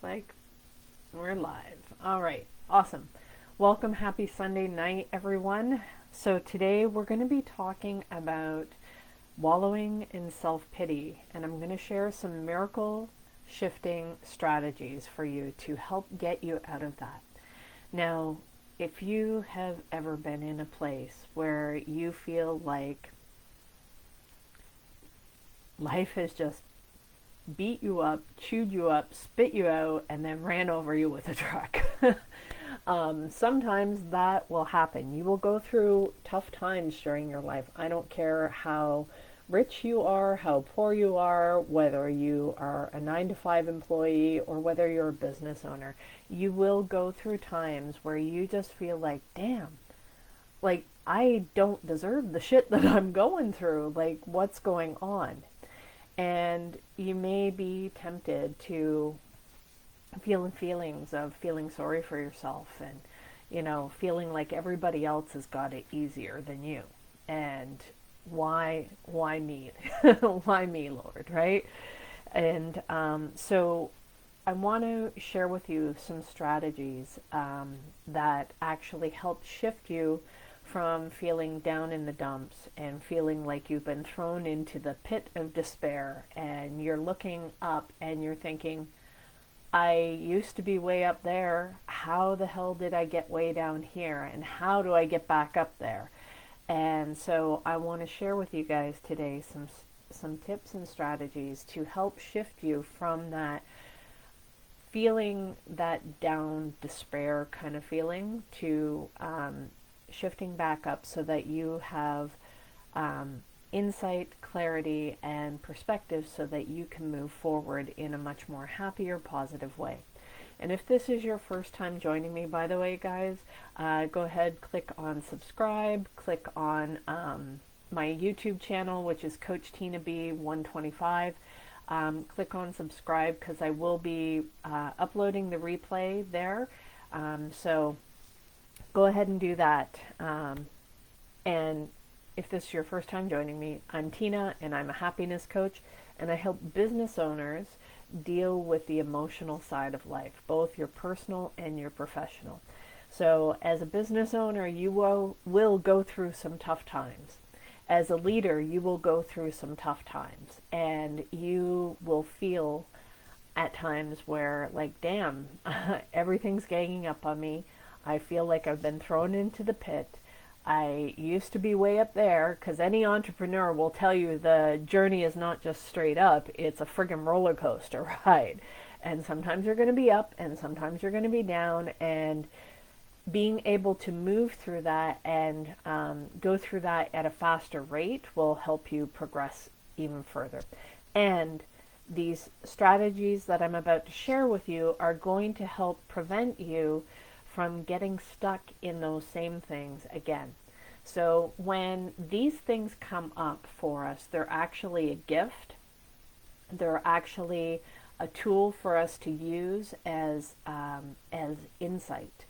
like we're live. All right, awesome. Welcome, happy Sunday night, everyone. So today we're going to be talking about wallowing in self-pity, and I'm going to share some miracle shifting strategies for you to help get you out of that. Now, if you have ever been in a place where you feel like life has just beat you up, chewed you up, spit you out, and then ran over you with a truck. Sometimes that will happen. You will go through tough times during your life. I don't care how rich you are, how poor you are, whether you are a 9 to 5 employee or whether you're a business owner. You will go through times where you just feel like, damn, like I don't deserve the shit that I'm going through. Like, what's going on? And you may be tempted to feel feelings of feeling sorry for yourself and, feeling like everybody else has got it easier than you. And why me? Why me, Lord, right? And so I want to share with you some strategies that actually help shift you from feeling down in the dumps and feeling like you've been thrown into the pit of despair, and you're looking up and you're thinking, I used to be way up there. How the hell did I get way down here? And how do I get back up there? And so I want to share with you guys today some tips and strategies to help shift you from that feeling, that down despair kind of feeling, to shifting back up so that you have insight, clarity, and perspective so that you can move forward in a much more happier, positive way. And if this is your first time joining me, by the way, guys, go ahead, click on subscribe, click on my YouTube channel, which is Coach Tina B 125. Click on subscribe because I will be uploading the replay there. So go ahead and do that. And if this is your first time joining me, I'm Tina, and I'm a happiness coach, and I help business owners deal with the emotional side of life, both your personal and your professional. So as a business owner, you will go through some tough times. As a leader, you will go through some tough times, and you will feel at times where, like, damn, everything's ganging up on me. I feel like I've been thrown into the pit. I used to be way up there, because any entrepreneur will tell you the journey is not just straight up, it's a friggin' roller coaster ride. And sometimes you're going to be up and sometimes you're going to be down, and being able to move through that and go through that at a faster rate will help you progress even further. And these strategies that I'm about to share with you are going to help prevent you from getting stuck in those same things again. So when these things come up for us, they're actually a gift. They're actually a tool for us to use as insight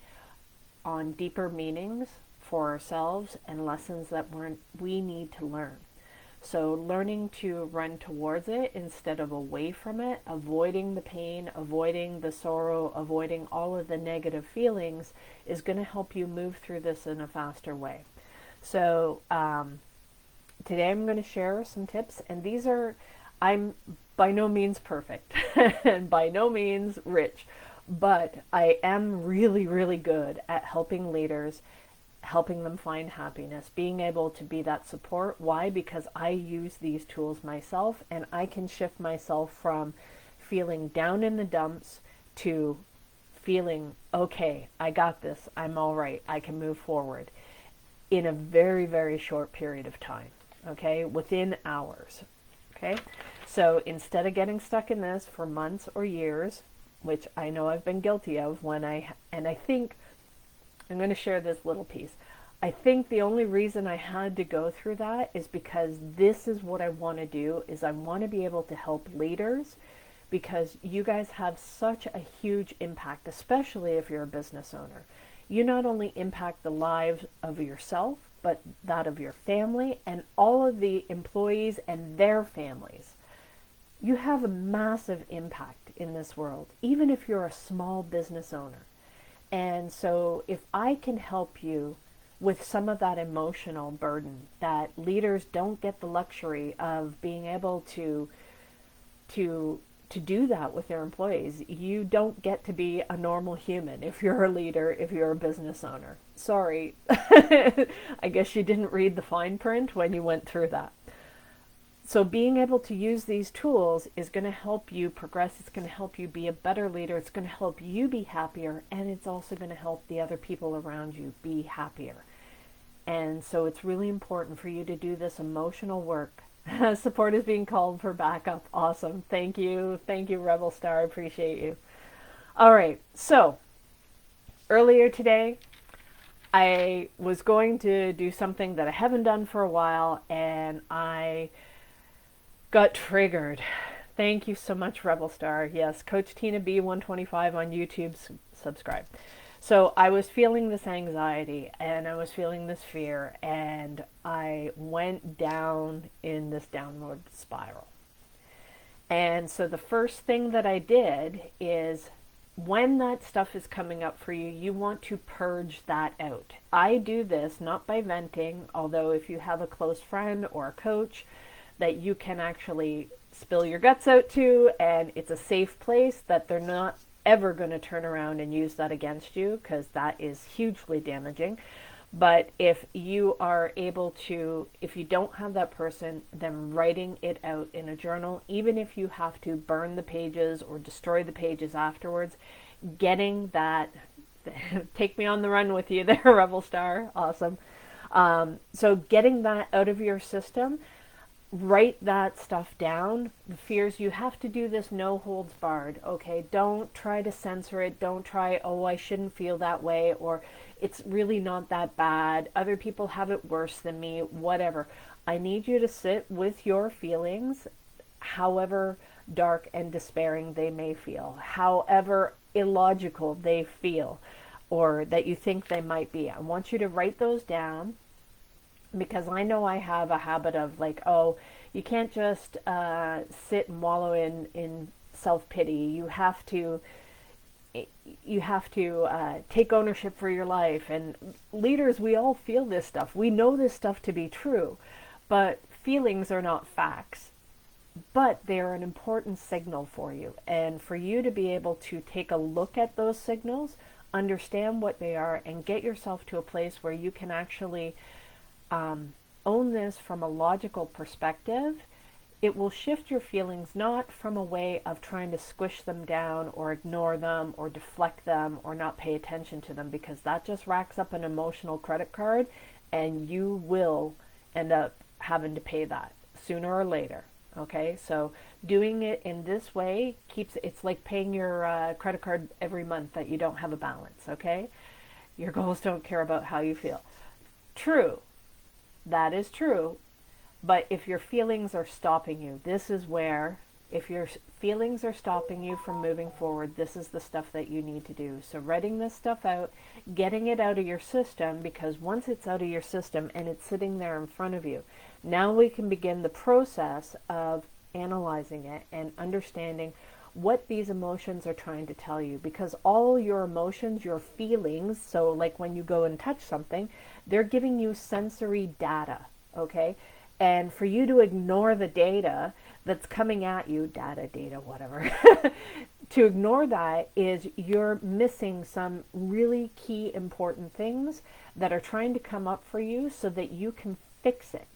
on deeper meanings for ourselves and lessons that we need to learn. So learning to run towards it instead of away from it, avoiding the pain, avoiding the sorrow, avoiding all of the negative feelings is going to help you move through this in a faster way. So today I'm going to share some tips, and I'm by no means perfect and by no means rich, but I am really, really good at helping leaders, helping them find happiness, being able to be that support. Why? Because I use these tools myself, and I can shift myself from feeling down in the dumps to feeling, okay, I got this, I'm all right, I can move forward in a very, very short period of time, okay, within hours, okay? So instead of getting stuck in this for months or years, which I know I've been guilty of and I think I'm going to share this little piece. I think the only reason I had to go through that is because this is what I want to do, is I want to be able to help leaders, because you guys have such a huge impact, especially if you're a business owner. You not only impact the lives of yourself, but that of your family and all of the employees and their families. you have a massive impact in this world, even if you're a small business owner. And so if I can help you with some of that emotional burden that leaders don't get the luxury of being able to to do that with their employees. You don't get to be a normal human if you're a leader, if you're a business owner. Sorry. I guess you didn't read the fine print when you went through that. So being able to use these tools is going to help you progress. It's going to help you be a better leader. It's going to help you be happier, and it's also going to help the other people around you be happier. And so it's really important for you to do this emotional work. Support is being called for backup. Awesome. Thank you. Thank you, Rebel Star. I appreciate you. All right. So earlier today, I was going to do something that I haven't done for a while, and I got triggered. Thank you so much, Rebel Star. Yes, Coach Tina B125 on YouTube. Subscribe. So I was feeling this anxiety and I was feeling this fear, and I went down in this downward spiral. And so the first thing that I did is, when that stuff is coming up for you, you want to purge that out. I do this not by venting, although if you have a close friend or a coach that you can actually spill your guts out to, and it's a safe place that they're not ever going to turn around and use that against you, because that is hugely damaging. But if you are able to, if you don't have that person, then writing it out in a journal, even if you have to burn the pages or destroy the pages afterwards, getting that, take me on the run with you there, Rebel Star, awesome. So getting that out of your system, write that stuff down. The fears, you have to do this no holds barred, okay? Don't try to censor it. Don't try, oh, I shouldn't feel that way, or it's really not that bad. Other people have it worse than me, whatever. I need you to sit with your feelings, however dark and despairing they may feel, however illogical they feel, or that you think they might be. I want you to write those down, because I know I have a habit of like, oh, you can't just sit and wallow in self-pity. You have to take ownership for your life. And leaders, we all feel this stuff. We know this stuff to be true, but feelings are not facts. But they're an important signal for you. And for you to be able to take a look at those signals, understand what they are, and get yourself to a place where you can actually own this from a logical perspective, it will shift your feelings, not from a way of trying to squish them down or ignore them or deflect them or not pay attention to them, because that just racks up an emotional credit card, and you will end up having to pay that sooner or later. Okay, so doing it in this way it's like paying your credit card every month that you don't have a balance. Okay, your goals don't care about how you feel. True. That is true, but if your feelings are stopping you, this is where, if your feelings are stopping you from moving forward, this is the stuff that you need to do. So writing this stuff out, getting it out of your system, because once it's out of your system and it's sitting there in front of you, now we can begin the process of analyzing it and understanding what these emotions are trying to tell you, because all your emotions, your feelings, so like when you go and touch something, they're giving you sensory data, okay? And for you to ignore the data that's coming at you, data, whatever, to ignore that is you're missing some really key important things that are trying to come up for you so that you can fix it.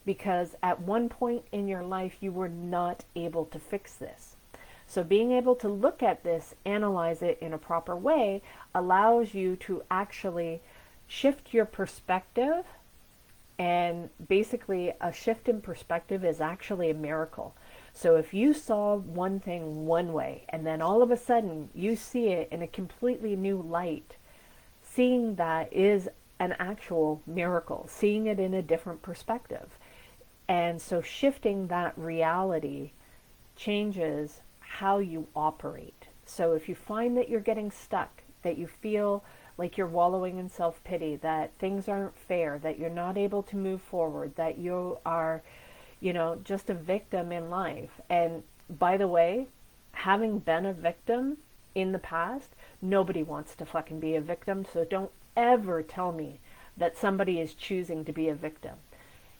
Because at one point in your life, you were not able to fix this. So being able to look at this, analyze it in a proper way, allows you to actually shift your perspective. And basically, a shift in perspective is actually a miracle. So if you saw one thing one way, and then all of a sudden you see it in a completely new light, seeing that is an actual miracle, seeing it in a different perspective. And so shifting that reality changes how you operate. So if you find that you're getting stuck, that you feel like you're wallowing in self-pity, that things aren't fair, that you're not able to move forward, that you are, just a victim in life. And by the way, having been a victim in the past, nobody wants to fucking be a victim, so don't ever tell me that somebody is choosing to be a victim.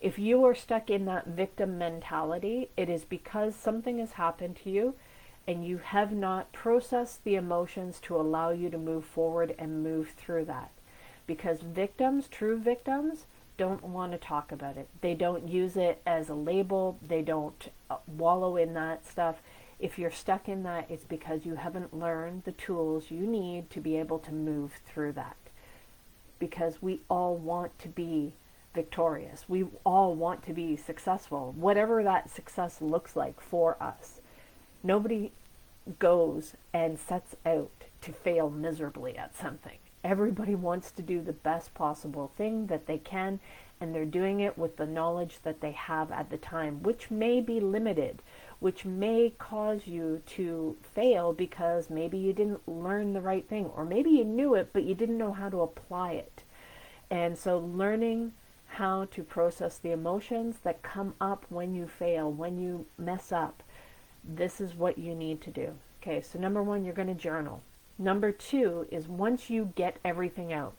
If you are stuck in that victim mentality, it is because something has happened to you and you have not processed the emotions to allow you to move forward and move through that. Because victims, true victims, don't want to talk about it. They don't use it as a label. They don't wallow in that stuff. If you're stuck in that, it's because you haven't learned the tools you need to be able to move through that. Because we all want to be victorious. We all want to be successful, whatever that success looks like for us. Nobody goes and sets out to fail miserably at something. Everybody wants to do the best possible thing that they can, and they're doing it with the knowledge that they have at the time, which may be limited, which may cause you to fail because maybe you didn't learn the right thing, or maybe you knew it, but you didn't know how to apply it. And so learning how to process the emotions that come up when you fail, when you mess up, this is what you need to do. Okay, so number one, you're going to journal. Number two is once you get everything out,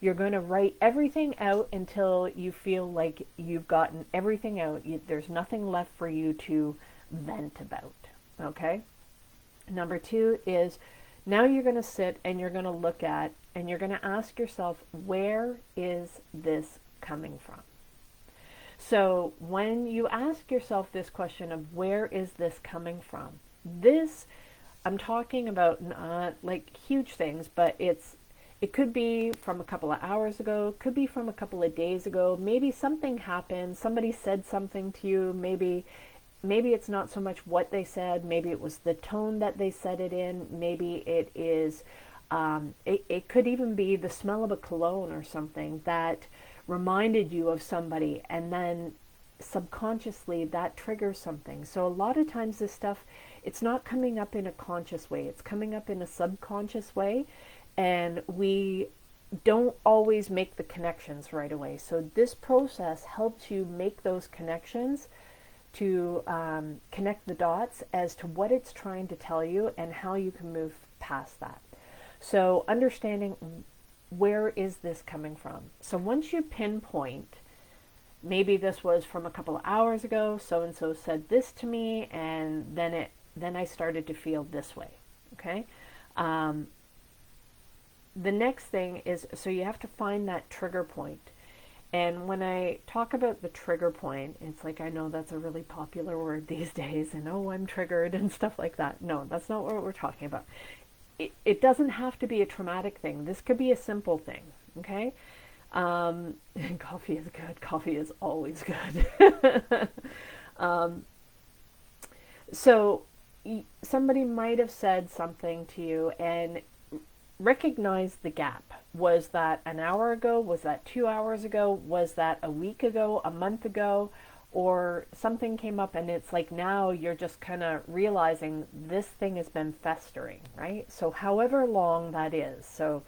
you're going to write everything out until you feel like you've gotten everything out. There's nothing left for you to vent about. Okay? Number two is now you're going to sit and you're going to look at and you're going to ask yourself, where is this coming from? So when you ask yourself this question of where is this coming from, this, I'm talking about not like huge things, but it could be from a couple of hours ago, could be from a couple of days ago, maybe something happened, somebody said something to you, maybe it's not so much what they said, maybe it was the tone that they said it in, maybe it is, it could even be the smell of a cologne or something that reminded you of somebody, and then subconsciously that triggers something. So a lot of times this stuff, it's not coming up in a conscious way, it's coming up in a subconscious way, and we don't always make the connections right away. So this process helps you make those connections to connect the dots as to what it's trying to tell you and how you can move past that. So understanding where is this coming from. So once you pinpoint, maybe this was from a couple of hours ago, so-and-so said this to me, and then I started to feel this way, okay? The next thing is, so you have to find that trigger point. And when I talk about the trigger point, it's like, I know that's a really popular word these days, and oh, I'm triggered and stuff like that. No, that's not what we're talking about. It doesn't have to be a traumatic thing. This could be a simple thing, okay? Coffee is good. Coffee is always good. So somebody might have said something to you, and recognize the gap. Was that an hour ago? Was that 2 hours ago? Was that a week ago, a month ago? Or something came up and it's like now you're just kind of realizing this thing has been festering, right? So however long that is. So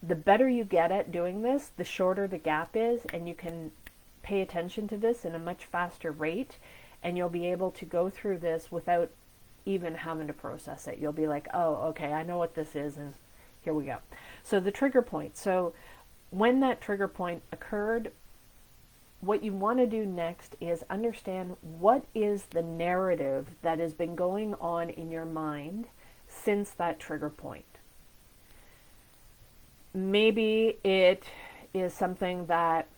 the better you get at doing this, the shorter the gap is, and you can pay attention to this in a much faster rate, and you'll be able to go through this without even having to process it. You'll be like, oh, okay, I know what this is, and here we go. So the trigger point. So when that trigger point occurred, what you want to do next is understand what is the narrative that has been going on in your mind since that trigger point. Maybe it is something that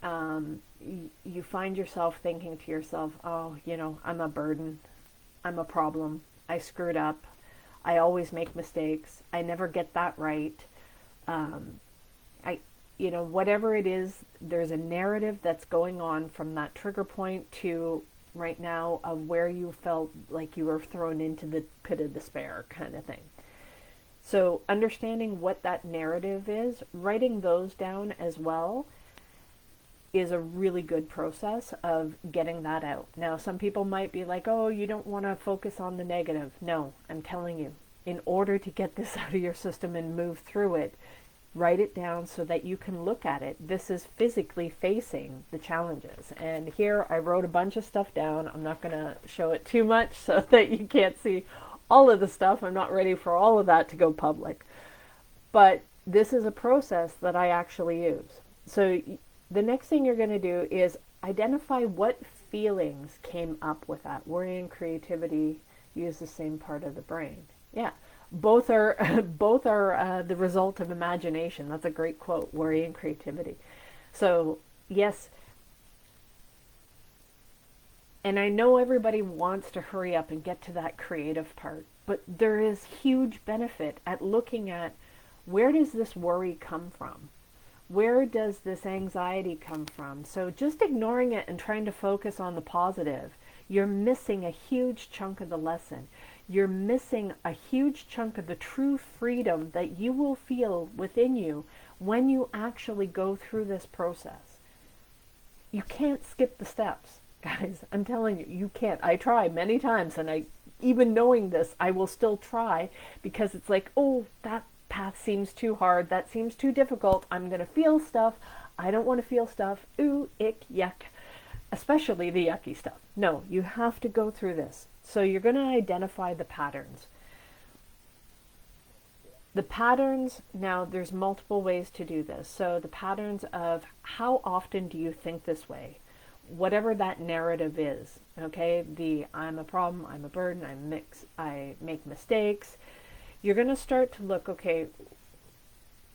you find yourself thinking to yourself, oh, I'm a burden, I'm a problem, I screwed up, I always make mistakes, I never get that right. Whatever it is, there's a narrative that's going on from that trigger point to right now of where you felt like you were thrown into the pit of despair kind of thing. So understanding what that narrative is, writing those down as well, is a really good process of getting that out. Now, some people might be like, oh, you don't want to focus on the negative. No, I'm telling you, in order to get this out of your system and move through it, Write it down so that you can look at it. This is physically facing the challenges. And here I wrote a bunch of stuff down. I'm not going to show it too much so that you can't see all of the stuff. I'm not ready for all of that to go public. But this is a process that I actually use. So the next thing you're going to do is identify what feelings came up with that. Worry and creativity use the same part of the brain. Yeah, both are the result of imagination. That's a great quote. Worry and creativity. So yes, and I know everybody wants to hurry up and get to that creative part, but there is huge benefit at looking at, where does this worry come from? Where does this anxiety come from? So just ignoring it and trying to focus on the positive, you're missing a huge chunk of the lesson. You're missing a huge chunk of the true freedom that you will feel within you when you actually go through this process. You can't skip the steps, guys. I'm telling you, you can't. I try many times, and even knowing this, I will still try, because it's like, oh, that path seems too hard, that seems too difficult, I'm going to feel stuff, I don't want to feel stuff, ooh, ick, yuck, especially the yucky stuff. No, you have to go through this. So you're going to identify the patterns. The patterns, now there's multiple ways to do this. So the patterns of, how often do you think this way? Whatever that narrative is, okay? The I'm a problem, I'm a burden, I make mistakes. You're going to start to look, okay,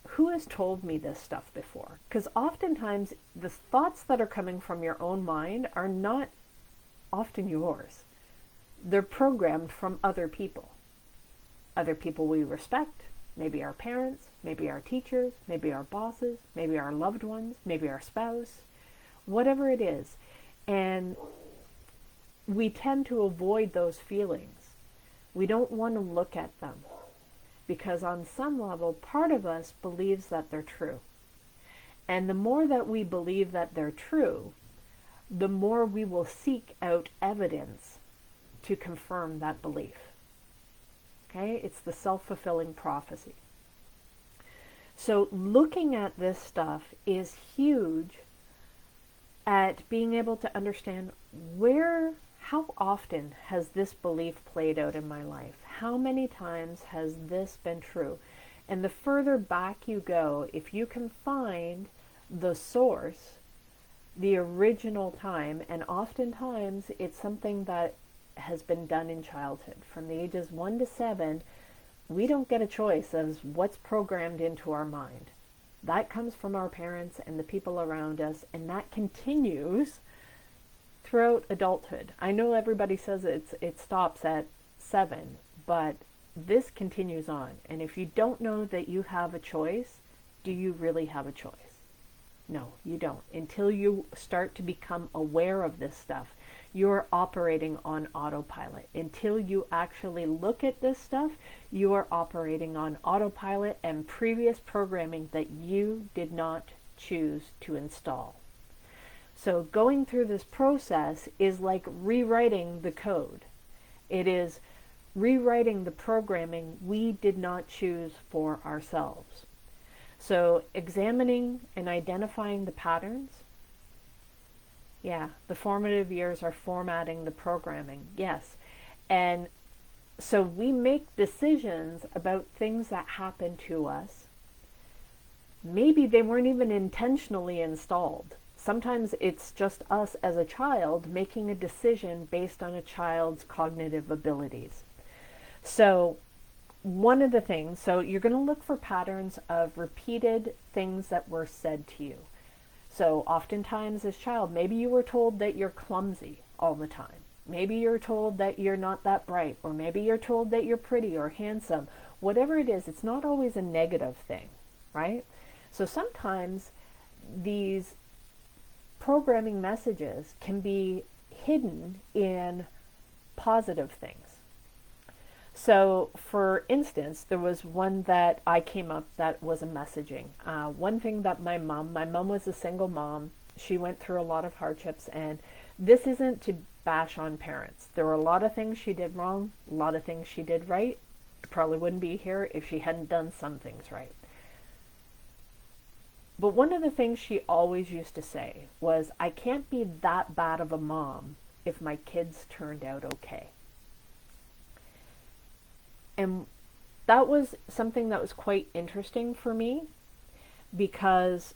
who has told me this stuff before? Because oftentimes the thoughts that are coming from your own mind are not often yours. They're programmed from other people we respect, maybe our parents, maybe our teachers, maybe our bosses, maybe our loved ones, maybe our spouse, whatever it is. And we tend to avoid those feelings. We don't want to look at them, because on some level, part of us believes that they're true. And the more that we believe that they're true, the more we will seek out evidence to confirm that belief. Okay? It's the self-fulfilling prophecy. So looking at this stuff is huge at being able to understand, how often has this belief played out in my life? How many times has this been true? And the further back you go, if you can find the source, the original time, and oftentimes it's something that has been done in childhood. From the ages 1 to 7, we don't get a choice as what's programmed into our mind. That comes from our parents and the people around us, and that continues throughout adulthood. I know everybody says it stops at 7, but this continues on. And if you don't know that you have a choice, do you really have a choice? No, you don't. Until you start to become aware of this stuff, you're operating on autopilot. Until you actually look at this stuff, you are operating on autopilot and previous programming that you did not choose to install. So going through this process is like rewriting the code. It is rewriting the programming we did not choose for ourselves. So examining and identifying the patterns. Yeah, the formative years are formatting the programming. Yes. And so we make decisions about things that happen to us. Maybe they weren't even intentionally installed. Sometimes it's just us as a child making a decision based on a child's cognitive abilities. So one of the things, so you're going to look for patterns of repeated things that were said to you. So oftentimes as a child, maybe you were told that you're clumsy all the time. Maybe you're told that you're not that bright, or maybe you're told that you're pretty or handsome. Whatever it is, it's not always a negative thing, right? So sometimes these programming messages can be hidden in positive things. So for instance, there was one that I came up that was a messaging. One thing that my mom was a single mom. She went through a lot of hardships, and this isn't to bash on parents. There were a lot of things she did wrong, a lot of things she did right. Probably wouldn't be here if she hadn't done some things right. But one of the things she always used to say was, I can't be that bad of a mom if my kids turned out okay. And that was something that was quite interesting for me, because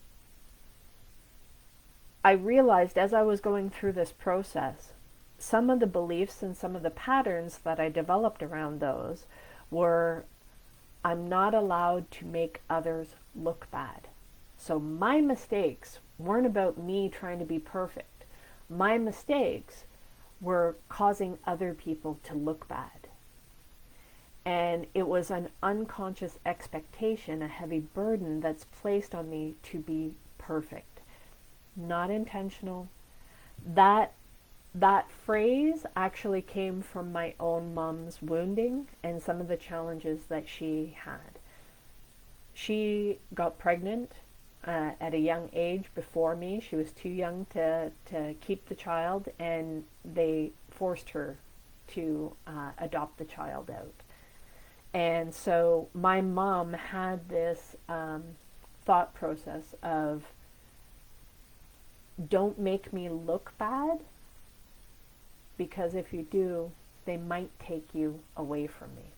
I realized as I was going through this process, some of the beliefs and some of the patterns that I developed around those were, I'm not allowed to make others look bad. So my mistakes weren't about me trying to be perfect. My mistakes were causing other people to look bad. And it was an unconscious expectation, a heavy burden that's placed on me to be perfect. Not intentional. That phrase actually came from my own mom's wounding and some of the challenges that she had. She got pregnant at a young age before me. She was too young to keep the child, and they forced her to adopt the child out. And so my mom had this thought process of, don't make me look bad, because if you do, they might take you away from me.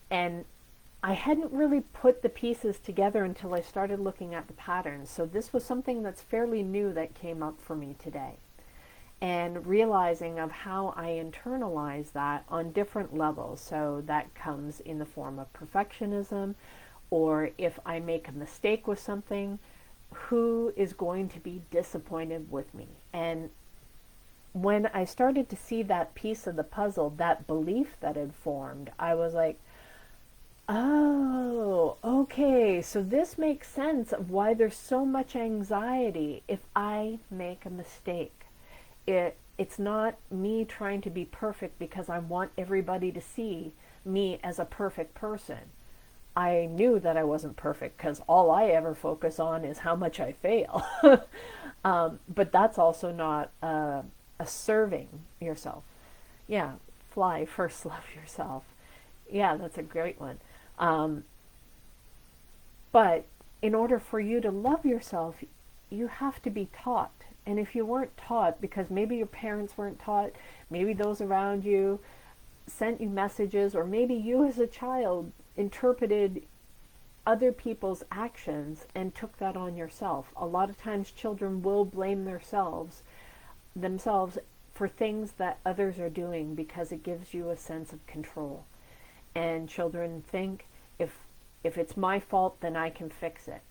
And I hadn't really put the pieces together until I started looking at the patterns. So this was something that's fairly new that came up for me today. And realizing of how I internalize that on different levels. So that comes in the form of perfectionism, or if I make a mistake with something, who is going to be disappointed with me? And when I started to see that piece of the puzzle, that belief that had formed, I was like, oh, okay, so this makes sense of why there's so much anxiety if I make a mistake. It's not me trying to be perfect because I want everybody to see me as a perfect person. I knew that I wasn't perfect because all I ever focus on is how much I fail. But that's also not serving yourself. Yeah, fly, first love yourself. Yeah, that's a great one. But in order for you to love yourself, you have to be taught. And if you weren't taught, because maybe your parents weren't taught, maybe those around you sent you messages, or maybe you as a child interpreted other people's actions and took that on yourself. A lot of times children will blame themselves for things that others are doing because it gives you a sense of control. And children think, if it's my fault, then I can fix it,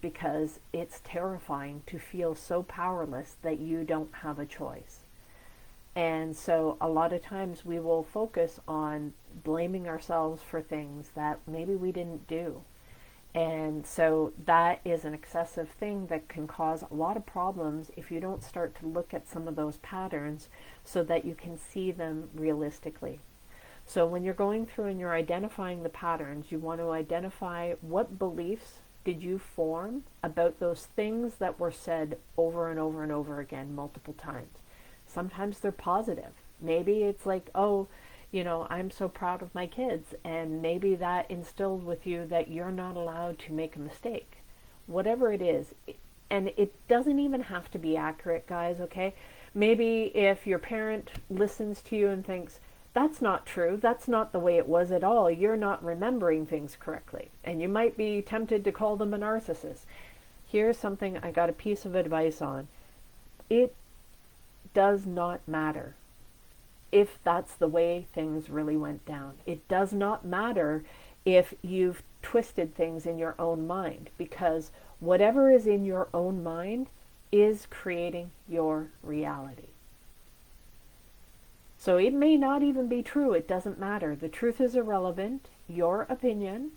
because it's terrifying to feel so powerless that you don't have a choice. And so a lot of times we will focus on blaming ourselves for things that maybe we didn't do. And so that is an excessive thing that can cause a lot of problems if you don't start to look at some of those patterns so that you can see them realistically. So when you're going through and you're identifying the patterns, you want to identify what beliefs did you form about those things that were said over and over and over again multiple times. Sometimes they're positive. Maybe it's like, oh, I'm so proud of my kids, and maybe that instilled with you that you're not allowed to make a mistake. Whatever it is, and it doesn't even have to be accurate, guys, okay? Maybe if your parent listens to you and thinks, that's not true, that's not the way it was at all, you're not remembering things correctly, and you might be tempted to call them a narcissist. Here's something I got a piece of advice on. It does not matter if that's the way things really went down. It does not matter if you've twisted things in your own mind, because whatever is in your own mind is creating your reality. So it may not even be true. It doesn't matter. The truth is irrelevant. Your opinion,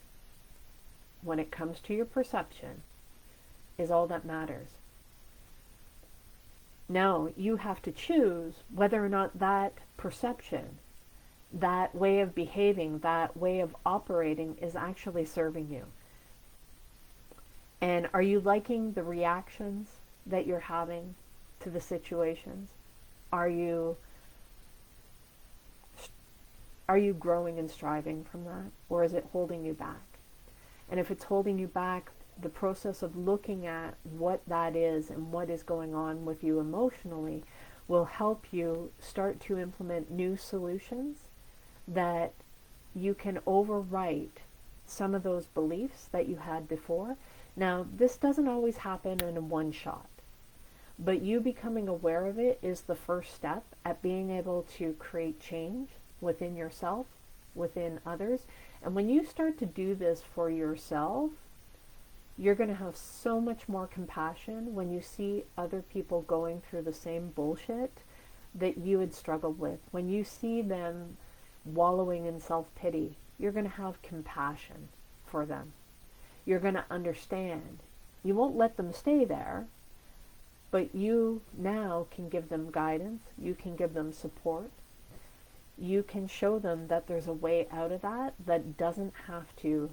when it comes to your perception, is all that matters. Now, you have to choose whether or not that perception, that way of behaving, that way of operating is actually serving you. And are you liking the reactions that you're having to the situations? Are you growing and striving from that? Or is it holding you back? And if it's holding you back, the process of looking at what that is and what is going on with you emotionally will help you start to implement new solutions that you can overwrite some of those beliefs that you had before. Now, this doesn't always happen in a one shot, but you becoming aware of it is the first step at being able to create change within yourself, within others. And when you start to do this for yourself, you're going to have so much more compassion when you see other people going through the same bullshit that you had struggled with. When you see them wallowing in self-pity, you're going to have compassion for them. You're going to understand. You won't let them stay there, but you now can give them guidance. You can give them support. You can show them that there's a way out of that doesn't have to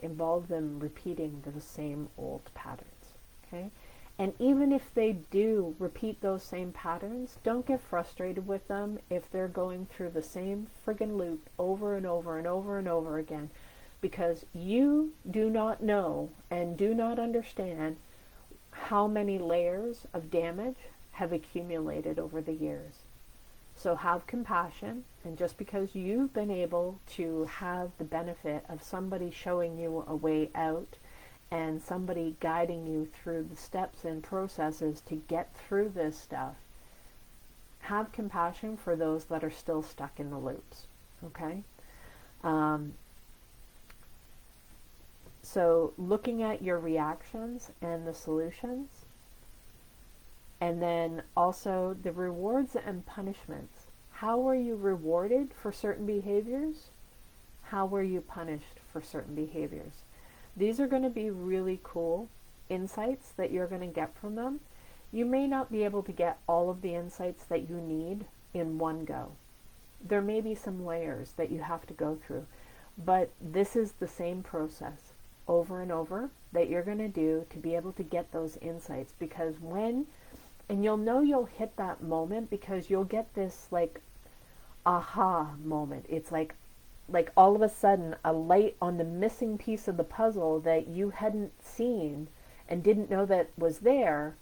involve them repeating the same old patterns. Okay? And even if they do repeat those same patterns, don't get frustrated with them if they're going through the same friggin' loop over and over and over and over again, because you do not know and do not understand how many layers of damage have accumulated over the years. So have compassion, and just because you've been able to have the benefit of somebody showing you a way out and somebody guiding you through the steps and processes to get through this stuff, have compassion for those that are still stuck in the loops, okay? So looking at your reactions and the solutions, and then also the rewards and punishments. How were you rewarded for certain behaviors? How were you punished for certain behaviors? These are going to be really cool insights that you're going to get from them. You may not be able to get all of the insights that you need in one go. There may be some layers that you have to go through, but this is the same process over and over that you're going to do to be able to get those insights, because and you'll know you'll hit that moment because you'll get this like aha moment. It's like all of a sudden a light on the missing piece of the puzzle that you hadn't seen and didn't know that was there.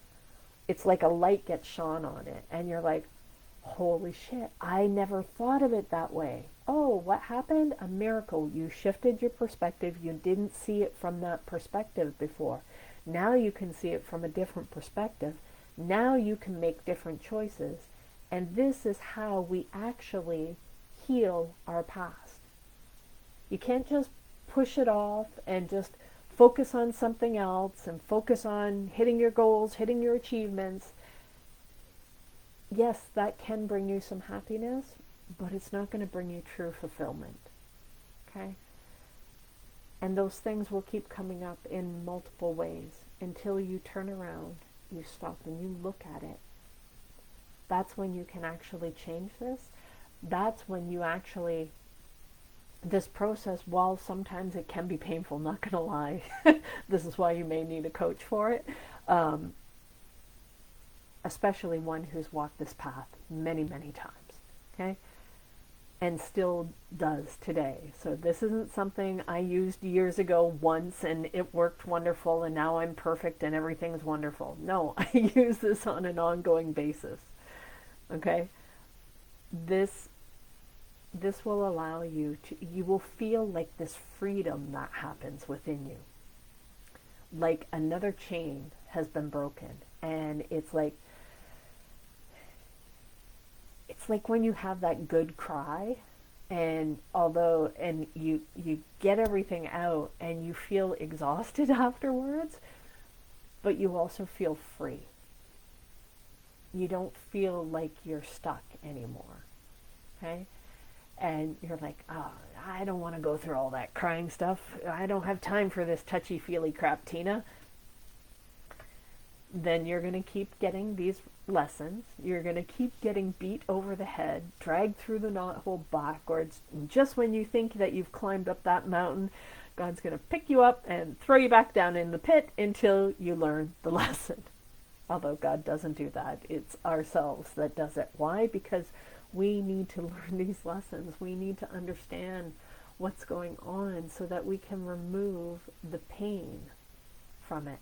It's like a light gets shone on it and you're like, holy shit, I never thought of it that way. Oh, what happened? A miracle. You shifted your perspective. You didn't see it from that perspective before. Now you can see it from a different perspective. Now you can make different choices. And this is how we actually heal our past. You can't just push it off and just focus on something else and focus on hitting your goals, hitting your achievements. Yes, that can bring you some happiness, but it's not going to bring you true fulfillment. Okay? And those things will keep coming up in multiple ways until you turn around, you stop and you look at it. That's when you can actually change this. That's when you actually, this process, while sometimes it can be painful, not going to lie, this is why you may need a coach for it, especially one who's walked this path many, many times, okay? And still does today. So this isn't something I used years ago once and it worked wonderful and now I'm perfect and everything's wonderful. No, I use this on an ongoing basis. Okay? This will allow you to, you will feel like this freedom that happens within you. Like another chain has been broken. And it's like when you have that good cry, and you get everything out and you feel exhausted afterwards, but you also feel free. You don't feel like you're stuck anymore. Okay? And you're like, oh, I don't want to go through all that crying stuff. I don't have time for this touchy-feely crap, Tina. Then you're going to keep getting these lessons. You're going to keep getting beat over the head, dragged through the knothole backwards. And just when you think that you've climbed up that mountain, God's going to pick you up and throw you back down in the pit until you learn the lesson. Although God doesn't do that. It's ourselves that does it. Why? Because we need to learn these lessons. We need to understand what's going on so that we can remove the pain from it.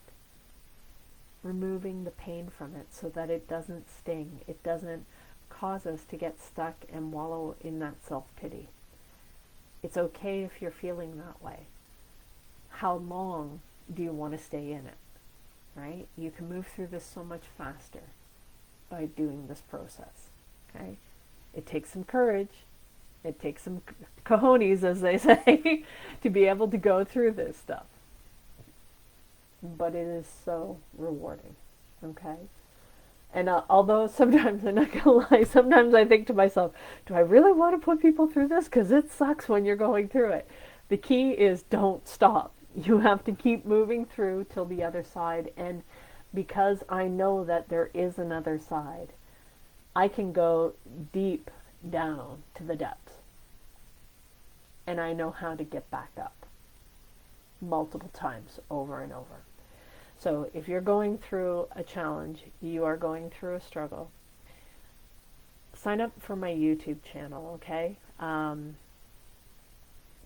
Removing the pain from it so that it doesn't sting. It doesn't cause us to get stuck and wallow in that self-pity. It's okay if you're feeling that way. How long do you want to stay in it? Right? You can move through this so much faster by doing this process. Okay? It takes some courage. It takes some cojones, as they say, to be able to go through this stuff. But it is so rewarding. Okay? And although sometimes, I'm not going to lie, sometimes I think to myself, do I really want to put people through this? Because it sucks when you're going through it. The key is don't stop. You have to keep moving through till the other side. And because I know that there is another side, I can go deep down to the depths. And I know how to get back up multiple times over and over. So if you're going through a challenge, you are going through a struggle, sign up for my YouTube channel, okay?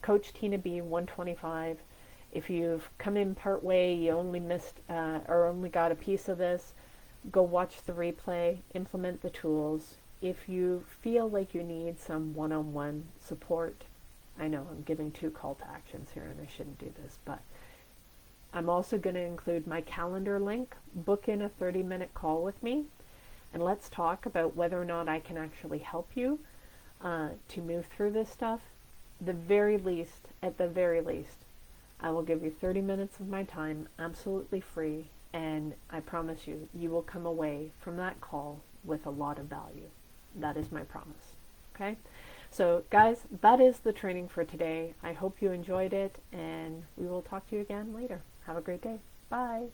Coach Tina B 125. If you've come in part way, you only missed or only got a piece of this, go watch the replay, implement the tools. If you feel like you need some one-on-one support, I know I'm giving 2 call to actions here and I shouldn't do this, but I'm also going to include my calendar link. Book in a 30-minute call with me and let's talk about whether or not I can actually help you to move through this stuff. At the very least, I will give you 30 minutes of my time, absolutely free, and I promise you, you will come away from that call with a lot of value. That is my promise. Okay? So guys, that is the training for today. I hope you enjoyed it, and we will talk to you again later. Have a great day. Bye.